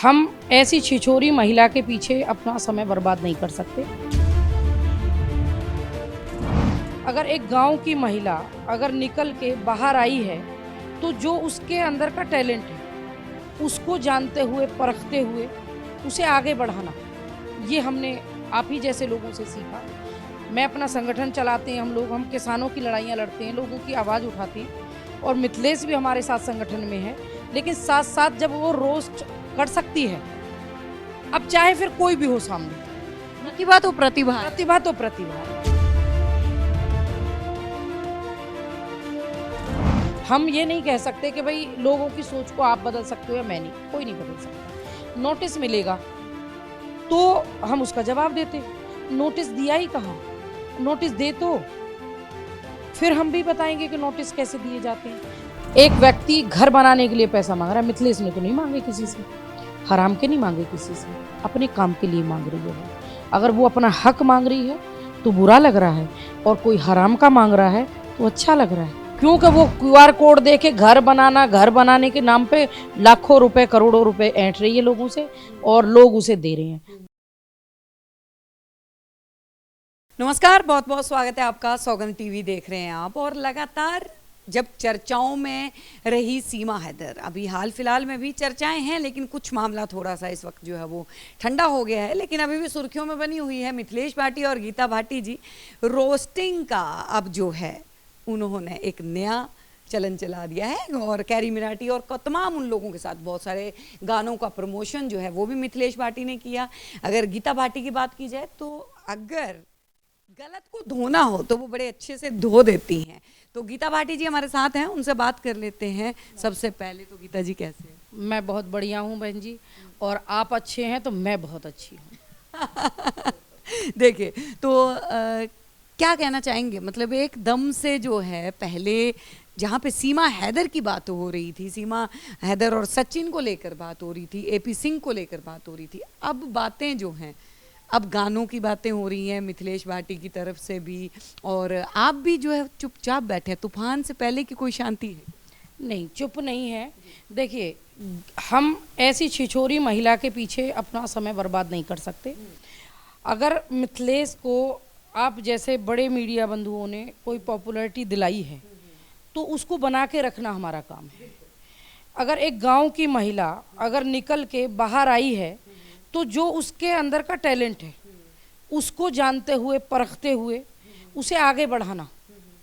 हम ऐसी छिछोरी महिला के पीछे अपना समय बर्बाद नहीं कर सकते। अगर एक गांव की महिला अगर निकल के बाहर आई है तो जो उसके अंदर का टैलेंट है उसको जानते हुए परखते हुए उसे आगे बढ़ाना, ये हमने आप ही जैसे लोगों से सीखा। मैं अपना संगठन चलाते हैं हम किसानों की लड़ाइयाँ लड़ते हैं, लोगों की आवाज़ उठाते हैं और मिथिलेश भी हमारे साथ संगठन में है। लेकिन साथ साथ जब वो रोस्ट कर सकती है, अब चाहे फिर कोई भी हो सामने, प्रतिभा तो प्रतिभा है। प्रतिभा तो प्रतिभा है। हम ये नहीं कह सकते कि भाई लोगों की सोच को आप बदल सकते हो या मैं नहीं, कोई नहीं बदल सकता। नोटिस मिलेगा तो हम उसका जवाब देते। नोटिस दिया ही कहाँ, नोटिस दे तो फिर हम भी बताएंगे कि नोटिस कैसे दिए जाते हैं। एक व्यक्ति घर बनाने के लिए पैसा मांग रहा है, मिथिलेश ने तो नहीं मांगे किसी से, हराम के नहीं मांगे किसी से, अपने काम के लिए मांग रही है। अगर वो अपना हक मांग रही है तो बुरा लग रहा है, और कोई हराम का मांग रहा है तो अच्छा लग रहा है, क्योंकि वो QR कोड देके घर बनाने के नाम पे लाखों रुपए करोड़ों रुपए ऐंठ रही है लोगों से, और लोग उसे दे रहे हैं। नमस्कार, बहुत बहुत स्वागत है आपका। सौगंध टीवी देख रहे हैं आप। और लगातार जब चर्चाओं में रही सीमा हैदर, अभी हाल फिलहाल में भी चर्चाएं हैं, लेकिन कुछ मामला थोड़ा सा इस वक्त जो है वो ठंडा हो गया है, लेकिन अभी भी सुर्खियों में बनी हुई है मिथिलेश भाटी और गीता भाटी जी। रोस्टिंग का अब जो है उन्होंने एक नया चलन चला दिया है, और कैरी मिनाटी और तमाम उन लोगों के साथ बहुत सारे गानों का प्रमोशन जो है वो भी मिथिलेश भाटी ने किया। अगर गीता भाटी की बात की जाए तो अगर गलत को धोना हो तो वो बड़े अच्छे से धो देती हैं। तो गीता भाटी जी हमारे साथ हैं, उनसे बात कर लेते हैं। सबसे पहले तो गीता जी कैसे हैं? मैं बहुत बढ़िया हूँ बहन जी, और आप अच्छे हैं तो मैं बहुत अच्छी हूँ। देखिए तो क्या कहना चाहेंगे, मतलब एकदम से जो है पहले जहाँ पे सीमा हैदर की बात हो रही थी, सीमा हैदर और सचिन को लेकर बात हो रही थी, AP सिंह को लेकर बात हो रही थी, अब बातें जो हैं, अब गानों की बातें हो रही हैं मिथिलेश भाटी की तरफ से भी, और आप भी जो है चुपचाप बैठे हैं। तूफान से पहले की कोई शांति है? नहीं, चुप नहीं है। देखिए, हम ऐसी छिछोरी महिला के पीछे अपना समय बर्बाद नहीं कर सकते। अगर मिथिलेश को आप जैसे बड़े मीडिया बंधुओं ने कोई पॉपुलैरिटी दिलाई है तो उसको बना के रखना हमारा काम है। अगर एक गांव की महिला अगर निकल के बाहर आई है तो जो उसके अंदर का टैलेंट है उसको जानते हुए परखते हुए उसे आगे बढ़ाना,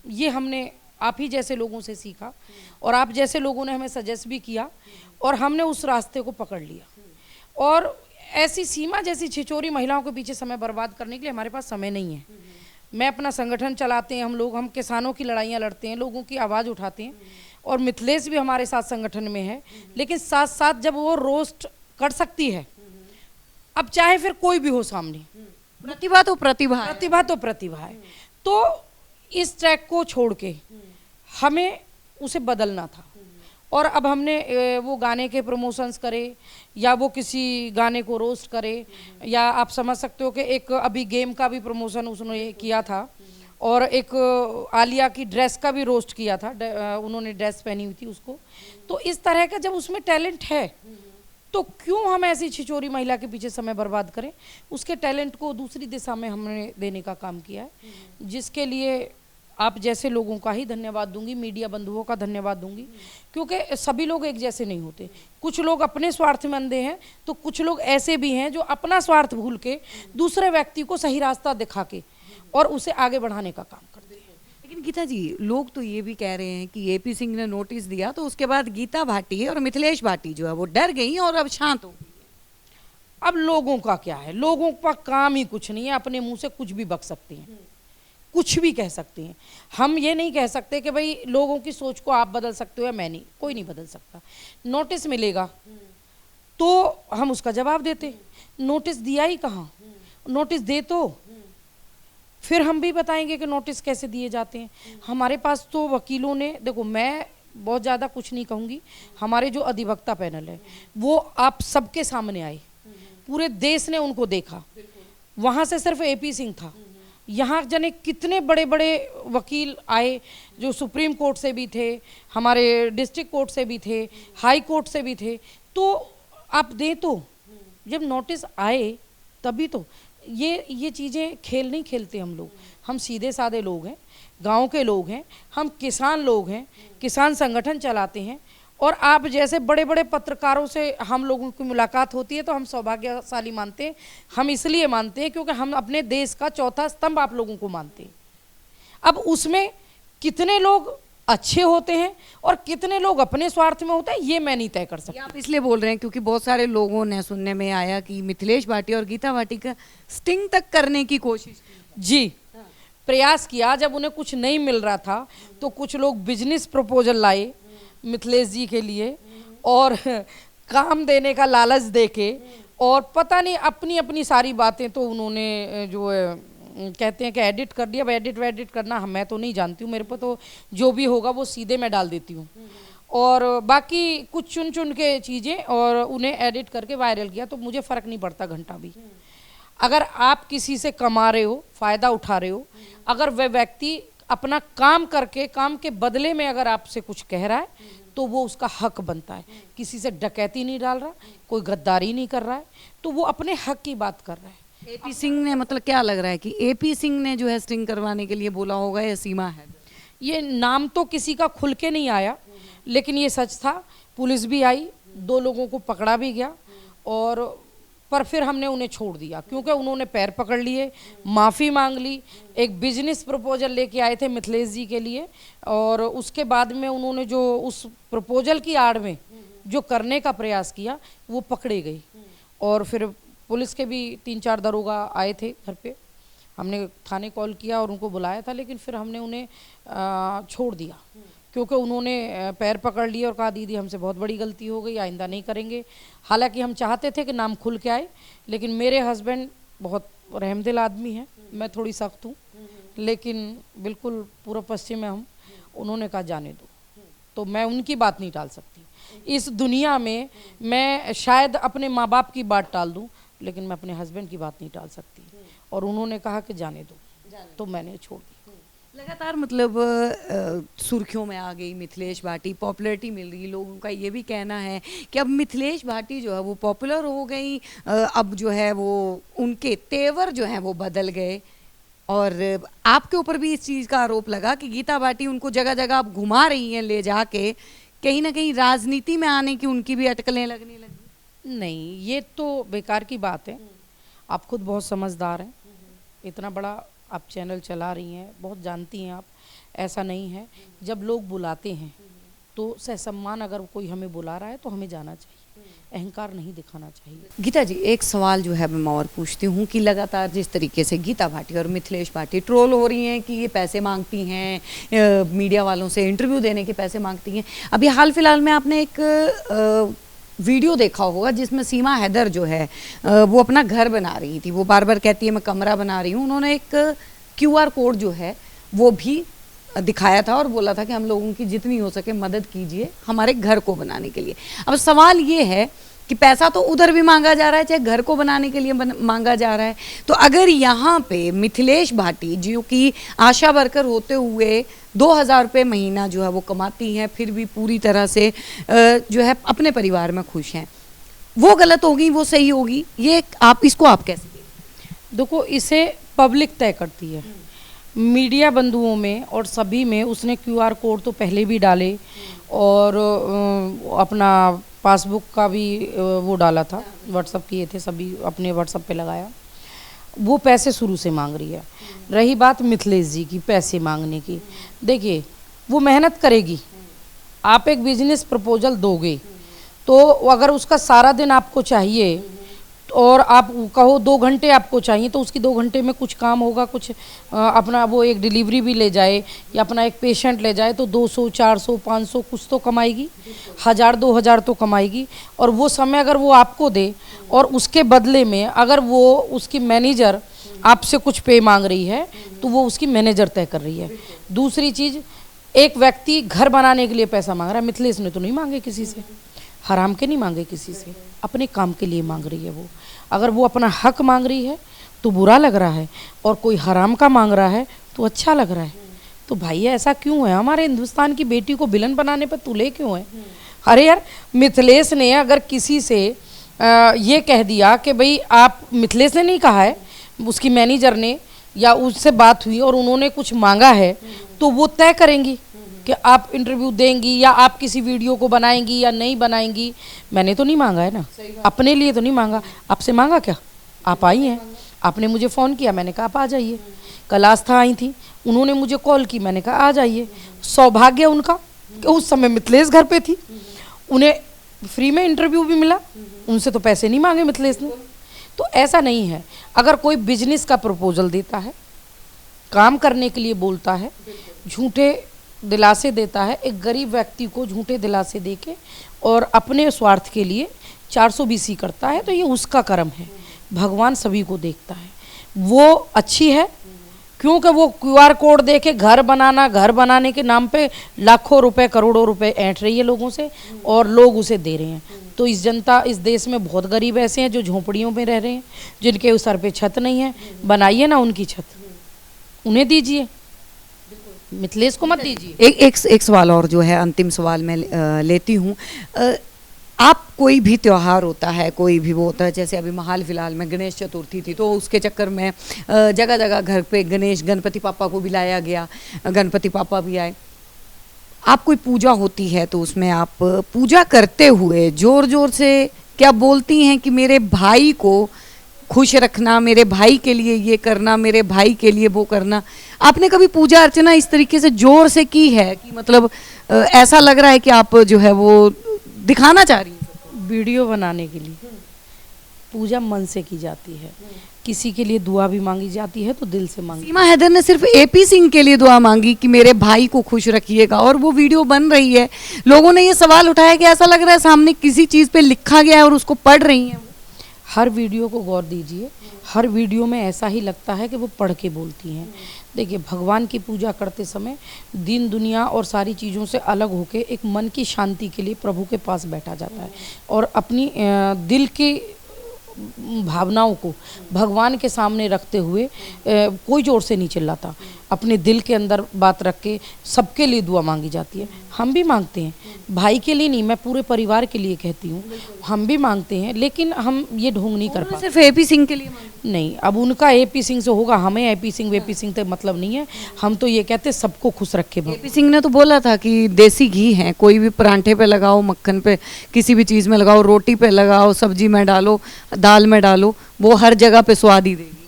ये हमने आप ही जैसे लोगों से सीखा, और आप जैसे लोगों ने हमें सजेस्ट भी किया, और हमने उस रास्ते को पकड़ लिया। और ऐसी सीमा जैसी छिछोरी महिलाओं के पीछे समय बर्बाद करने के लिए हमारे पास समय नहीं है। मैं अपना संगठन चलाते हैं हम किसानों की लड़ाइयाँ लड़ते हैं, लोगों की आवाज़ उठाते हैं, और मिथिलेश भी हमारे साथ संगठन में है। लेकिन साथ साथ जब वो रोस्ट कर सकती है, अब चाहे फिर कोई भी हो सामने, प्रतिभा तो प्रतिभा है। प्रतिभा तो प्रतिभा है। तो इस ट्रैक को छोड़ के हमें उसे बदलना था, और अब हमने वो गाने के प्रमोशंस करे, या वो किसी गाने को रोस्ट करे, या आप समझ सकते हो कि एक अभी गेम का भी प्रमोशन उसने किया था, और एक आलिया की ड्रेस का भी रोस्ट किया था, उन्होंने ड्रेस पहनी हुई थी उसको। तो इस तरह का जब उसमें टैलेंट है तो क्यों हम ऐसी छिछोरी महिला के पीछे समय बर्बाद करें। उसके टैलेंट को दूसरी दिशा में हमने देने का काम किया है, जिसके लिए आप जैसे लोगों का ही धन्यवाद दूंगी, मीडिया बंधुओं का धन्यवाद दूंगी, क्योंकि सभी लोग एक जैसे नहीं होते। कुछ लोग अपने स्वार्थ में अंधे हैं, तो कुछ लोग ऐसे भी हैं जो अपना स्वार्थ भूल के दूसरे व्यक्ति को सही रास्ता दिखा के और उसे आगे बढ़ाने का काम करते हैं। लेकिन गीता जी, लोग तो ये भी कह रहे हैं कि AP सिंह ने नोटिस दिया तो उसके बाद गीता भाटी और मिथिलेश भाटी जो है वो डर गई और अब शांत हो गई। अब लोगों का क्या है, लोगों का काम ही कुछ नहीं है, अपने मुंह से कुछ भी बक सकते हैं, कुछ भी कह सकते हैं। हम ये नहीं कह सकते कि भाई लोगों की सोच को आप बदल सकते हो या मैं नहीं, कोई नहीं बदल सकता। नोटिस मिलेगा तो हम उसका जवाब देते। नोटिस दिया ही कहाँ, नोटिस दे तो फिर हम भी बताएंगे कि नोटिस कैसे दिए जाते हैं। हमारे पास तो वकीलों ने, देखो मैं बहुत ज़्यादा कुछ नहीं कहूँगी, हमारे जो अधिवक्ता पैनल है वो आप सबके सामने आए, पूरे देश ने उनको देखा। वहाँ से सिर्फ AP सिंह था, यहाँ जाने कितने बड़े बड़े वकील आए, जो सुप्रीम कोर्ट से भी थे, हमारे डिस्ट्रिक्ट कोर्ट से भी थे, हाई कोर्ट से भी थे। तो आप दें तो, जब नोटिस आए तभी तो। ये चीज़ें खेल नहीं खेलते हम लोग। हम सीधे साधे लोग हैं, गांव के लोग हैं, हम किसान लोग हैं, किसान संगठन चलाते हैं। और आप जैसे बड़े बड़े पत्रकारों से हम लोगों की मुलाकात होती है तो हम सौभाग्यशाली मानते हैं। हम इसलिए मानते हैं क्योंकि हम अपने देश का चौथा स्तंभ आप लोगों को मानते हैं। अब उसमें कितने लोग अच्छे होते हैं और कितने लोग अपने स्वार्थ में होते हैं, ये मैं नहीं तय कर ये सकती। आप इसलिए बोल रहे हैं क्योंकि बहुत सारे लोगों ने सुनने में आया कि मिथिलेश भाटी और गीता भाटी का स्टिंग तक करने की कोशिश की। जी, प्रयास किया। जब उन्हें कुछ नहीं मिल रहा था तो कुछ लोग बिजनेस प्रपोजल लाए मिथिलेश जी के लिए और काम देने का लालच देके, और पता नहीं अपनी अपनी सारी बातें तो उन्होंने जो है कहते हैं कि एडिट कर दिया। अब एडिट करना मैं तो नहीं जानती हूँ, मेरे पर तो जो भी होगा वो सीधे मैं डाल देती हूँ। और बाकी कुछ चुन चुन के चीज़ें और उन्हें एडिट करके वायरल किया, तो मुझे फ़र्क नहीं पड़ता घंटा भी। अगर आप किसी से कमा रहे हो, फ़ायदा उठा रहे हो, अगर वह व्यक्ति अपना काम करके काम के बदले में अगर आपसे कुछ कह रहा है तो वो उसका हक बनता है। किसी से डकैती नहीं डाल रहा, कोई गद्दारी नहीं कर रहा है, तो वो अपने हक की बात कर रहा है। एपी सिंह ने, मतलब क्या लग रहा है कि एपी सिंह ने जो है स्टिंग करवाने के लिए बोला होगा या सीमा है? ये नाम तो किसी का खुल के नहीं आया, लेकिन ये सच था। पुलिस भी आई, 2 लोगों को पकड़ा भी गया, और पर फिर हमने उन्हें छोड़ दिया क्योंकि उन्होंने पैर पकड़ लिए, माफ़ी मांग ली। एक बिजनेस प्रपोजल लेके आए थे मिथिलेश जी के लिए, और उसके बाद में उन्होंने जो उस प्रपोजल की आड़ में जो करने का प्रयास किया वो पकड़े गई। और फिर पुलिस के भी 3-4 दरोगा आए थे घर पे। हमने थाने कॉल किया और उनको बुलाया था, लेकिन फिर हमने उन्हें छोड़ दिया क्योंकि उन्होंने पैर पकड़ लिए और कहा दीदी हमसे बहुत बड़ी गलती हो गई, आइंदा नहीं करेंगे। हालांकि हम चाहते थे कि नाम खुल के आए, लेकिन मेरे हस्बैंड बहुत रहमदिल आदमी हैं, मैं थोड़ी सख्त हूँ, लेकिन बिल्कुल पूर्व पश्चिम में हम, उन्होंने कहा जाने दो। तो मैं उनकी बात नहीं टाल सकती इस दुनिया में। मैं शायद अपने माँ बाप की बात टाल दूँ, लेकिन मैं अपने हस्बैंड की बात नहीं टाल सकती। और उन्होंने कहा कि जाने दो, तो मैंने छोड़ दी। लगातार मतलब सुर्खियों में आ गई मिथिलेश भाटी, पॉपुलैरिटी मिल रही। लोगों का ये भी कहना है कि अब मिथिलेश भाटी जो है वो पॉपुलर हो गई, अब जो है वो उनके तेवर जो हैं वो बदल गए। और आपके ऊपर भी इस चीज़ का आरोप लगा कि गीता भाटी उनको जगह जगह आप घुमा रही हैं ले जाके, कहीं ना कहीं राजनीति में आने की उनकी भी अटकलें लगने लगी। नहीं, ये तो बेकार की बात है। आप खुद बहुत समझदार हैं, इतना बड़ा आप चैनल चला रही हैं, बहुत जानती हैं आप। ऐसा नहीं है, जब लोग बुलाते हैं तो सहसम्मान अगर कोई हमें बुला रहा है तो हमें जाना चाहिए, अहंकार नहीं दिखाना चाहिए। गीता जी, एक सवाल जो है मैं और पूछती हूँ कि लगातार जिस तरीके से गीता भाटी और मिथिलेश भाटी ट्रोल हो रही हैं कि ये पैसे मांगती हैं, मीडिया वालों से इंटरव्यू देने के पैसे मांगती हैं। अभी हाल फिलहाल में आपने एक वीडियो देखा होगा जिसमें सीमा हैदर जो है वो अपना घर बना रही थी। वो बार बार कहती है मैं कमरा बना रही हूँ। उन्होंने एक QR कोड जो है वो भी दिखाया था और बोला था कि हम लोगों की जितनी हो सके मदद कीजिए हमारे घर को बनाने के लिए। अब सवाल ये है कि पैसा तो उधर भी मांगा जा रहा है, चाहे घर को बनाने के लिए मांगा जा रहा है। तो अगर यहाँ पे मिथिलेश भाटी जो कि आशा वर्कर होते हुए 2000 रुपये महीना जो है वो कमाती हैं, फिर भी पूरी तरह से जो है अपने परिवार में खुश हैं, वो गलत होगी, वो सही होगी? ये आप इसको आप कैसे देखो, इसे पब्लिक तय करती है। मीडिया बंधुओं में और सभी में उसने QR कोड तो पहले भी डाले और अपना पासबुक का भी वो डाला था, व्हाट्सअप किए थे, सभी अपने व्हाट्सअप पे लगाया। वो पैसे शुरू से मांग रही है। रही बात मिथिलेश जी की पैसे मांगने की, देखिए वो मेहनत करेगी। आप एक बिजनेस प्रपोजल दोगे तो अगर उसका सारा दिन आपको चाहिए और आप कहो 2 घंटे आपको चाहिए, तो उसकी 2 घंटे में कुछ काम होगा, कुछ अपना वो एक डिलीवरी भी ले जाए या अपना एक पेशेंट ले जाए तो 200, 400, 500 कुछ तो कमाएगी, 1000, 2000 तो कमाएगी। और वो समय अगर वो आपको दे और उसके बदले में अगर वो उसकी मैनेजर आपसे कुछ पे मांग रही है तो वो उसकी मैनेजर तय कर रही है। दूसरी चीज़, एक व्यक्ति घर बनाने के लिए पैसा मांग रहा है, मिथिलेश ने तो नहीं मांगे किसी से, हराम के नहीं मांगे किसी से, अपने काम के लिए मांग रही है वो। अगर वो अपना हक मांग रही है तो बुरा लग रहा है, और कोई हराम का मांग रहा है तो अच्छा लग रहा है। तो भाई ऐसा क्यों है? हमारे हिंदुस्तान की बेटी को विलन बनाने पर तुले क्यों है? अरे यार, मिथिलेश ने अगर किसी से ये कह दिया कि भाई आप, मिथिलेश ने नहीं कहा है, उसकी मैनेजर ने या उससे बात हुई और उन्होंने कुछ मांगा है तो वो तय करेंगी कि आप इंटरव्यू देंगी या आप किसी वीडियो को बनाएंगी या नहीं बनाएंगी। मैंने तो नहीं मांगा है ना, अपने लिए तो नहीं मांगा। आपसे मांगा क्या? आप आई हैं, आपने मुझे फ़ोन किया, मैंने कहा आप आ जाइए। कल आस्था आई थी, उन्होंने मुझे कॉल की, मैंने कहा आ जाइए। सौभाग्य उनका कि उस समय मिथिलेश घर पे थी, उन्हें फ्री में इंटरव्यू भी मिला, उनसे तो पैसे नहीं मांगे मिथिलेश ने। तो ऐसा नहीं है। अगर कोई बिजनेस का प्रपोजल देता है, काम करने के लिए बोलता है, झूठे दिलासे देता है, एक गरीब व्यक्ति को झूठे दिलासे देके और अपने स्वार्थ के लिए 420 करता है, तो ये उसका कर्म है। भगवान सभी को देखता है। वो अच्छी है क्योंकि वो QR कोड दे के घर बनाने के नाम पे लाखों रुपए करोड़ों रुपए ऐंठ रही है लोगों से और लोग उसे दे रहे हैं। तो इस देश में बहुत गरीब ऐसे हैं जो झोंपड़ियों में रह रहे हैं, जिनके सर पे छत नहीं है। बनाइए ना उनकी छत, उन्हें दीजिए, मिथिलेश को मत दीजिए। एक सवाल और जो है, अंतिम सवाल मैं लेती हूँ। आप कोई भी त्योहार होता है, कोई भी वो होता है, जैसे अभी हाल फिलहाल में गणेश चतुर्थी थी, तो उसके चक्कर में जगह जगह घर पे गणपति पापा को भी लाया गया, गणपति पापा भी आए। आप कोई पूजा होती है तो उसमें आप पूजा करते हुए जोर जोर से क्या बोलती हैं कि मेरे भाई को खुश रखना, मेरे भाई के लिए ये करना, मेरे भाई के लिए वो करना? आपने कभी पूजा अर्चना इस तरीके से जोर से की है कि मतलब ऐसा लग रहा है कि आप जो है वो दिखाना चाह रही हैं? वीडियो बनाने के लिए पूजा मन से की जाती है, किसी के लिए दुआ भी मांगी जाती है तो दिल से मांगी। सीमा हैदर ने सिर्फ AP सिंह के लिए दुआ मांगी कि मेरे भाई को खुश रखिएगा, और वो वीडियो बन रही है। लोगों ने ये सवाल उठाया कि ऐसा लग रहा है सामने किसी चीज़ पे लिखा गया है और उसको पढ़ रही हैं। हर वीडियो को गौर दीजिए, हर वीडियो में ऐसा ही लगता है कि वो पढ़ के बोलती हैं। देखिए, भगवान की पूजा करते समय दीन दुनिया और सारी चीज़ों से अलग होके एक मन की शांति के लिए प्रभु के पास बैठा जाता है और अपनी दिल की भावनाओं को भगवान के सामने रखते हुए कोई जोर से नहीं चिल्लाता, अपने दिल के अंदर बात रख के सबके लिए दुआ मांगी जाती है। हम भी मांगते हैं, भाई के लिए नहीं, मैं पूरे परिवार के लिए कहती हूँ, हम भी मांगते हैं, लेकिन हम ये ढोंग नहीं कर पाते। सिर्फ AP सिंह के लिए नहीं, अब उनका AP सिंह से होगा, हमें AP सिंह वेपी सिंह से मतलब नहीं है। हम तो ये कहते हैं सबको खुश रखे भगवान। AP सिंह ने तो बोला था कि देसी घी है, कोई भी परांठे पे लगाओ, मक्खन पे, किसी भी चीज़ में लगाओ, रोटी पे लगाओ, सब्जी में डालो, दाल में डालो, वो हर जगह पे स्वाद ही देगी।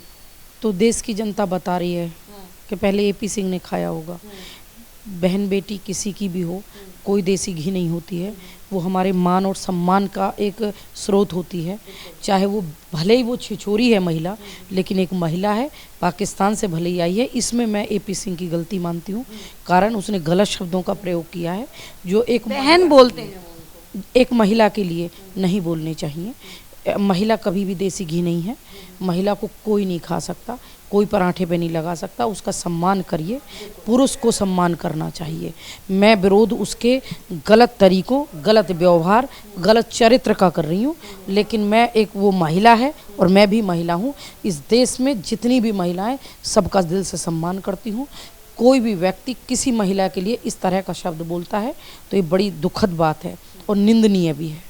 तो देश की जनता बता रही है कि पहले AP सिंह ने खाया होगा। बहन बेटी किसी की भी हो, कोई देसी घी नहीं होती है, वो हमारे मान और सम्मान का एक स्रोत होती है। चाहे वो भले ही वो छिछोरी है महिला, लेकिन एक महिला है, पाकिस्तान से भले ही आई है। इसमें मैं AP सिंह की गलती मानती हूँ, कारण उसने गलत शब्दों का प्रयोग किया है जो एक बहन बोलते हैं, एक महिला के लिए नहीं बोलने चाहिए। महिला कभी भी देसी घी नहीं है, महिला को कोई नहीं खा सकता, कोई पराठे पे नहीं लगा सकता। उसका सम्मान करिए, पुरुष को सम्मान करना चाहिए। मैं विरोध उसके गलत तरीकों, गलत व्यवहार, गलत चरित्र का कर रही हूँ, लेकिन मैं एक वो महिला है और मैं भी महिला हूँ। इस देश में जितनी भी महिलाएं, सबका दिल से सम्मान करती हूँ। कोई भी व्यक्ति किसी महिला के लिए इस तरह का शब्द बोलता है तो ये बड़ी दुखद बात है और निंदनीय भी है।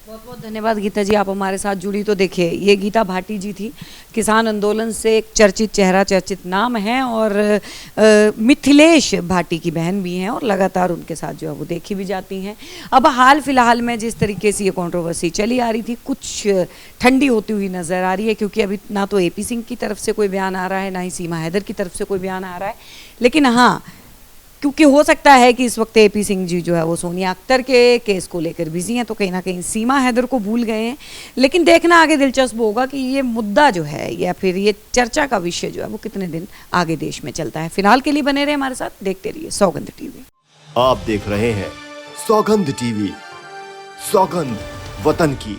बहुत बहुत धन्यवाद गीता जी, आप हमारे साथ जुड़ी। तो देखिए, ये गीता भाटी जी थी, किसान आंदोलन से एक चर्चित चेहरा, चर्चित नाम है, और मिथिलेश भाटी की बहन भी हैं और लगातार उनके साथ जो है वो देखी भी जाती हैं। अब हाल फिलहाल में जिस तरीके से ये कंट्रोवर्सी चली आ रही थी, कुछ ठंडी होती हुई नज़र आ रही है, क्योंकि अभी ना तो AP सिंह की तरफ से कोई बयान आ रहा है, ना ही सीमा हैदर की तरफ से कोई बयान आ रहा है। लेकिन हाँ, क्योंकि हो सकता है कि इस वक्त AP सिंह जी जो है वो सोनिया अख्तर के केस को लेकर बिजी हैं, तो कहीं ना कहीं सीमा हैदर को भूल गए हैं। लेकिन देखना आगे दिलचस्प होगा कि ये मुद्दा जो है या फिर ये चर्चा का विषय जो है वो कितने दिन आगे देश में चलता है। फिलहाल के लिए बने रहे हमारे साथ, देखते रहिए सौगंध TV। आप देख रहे हैं सौगंध TV, सौगंध वतन की।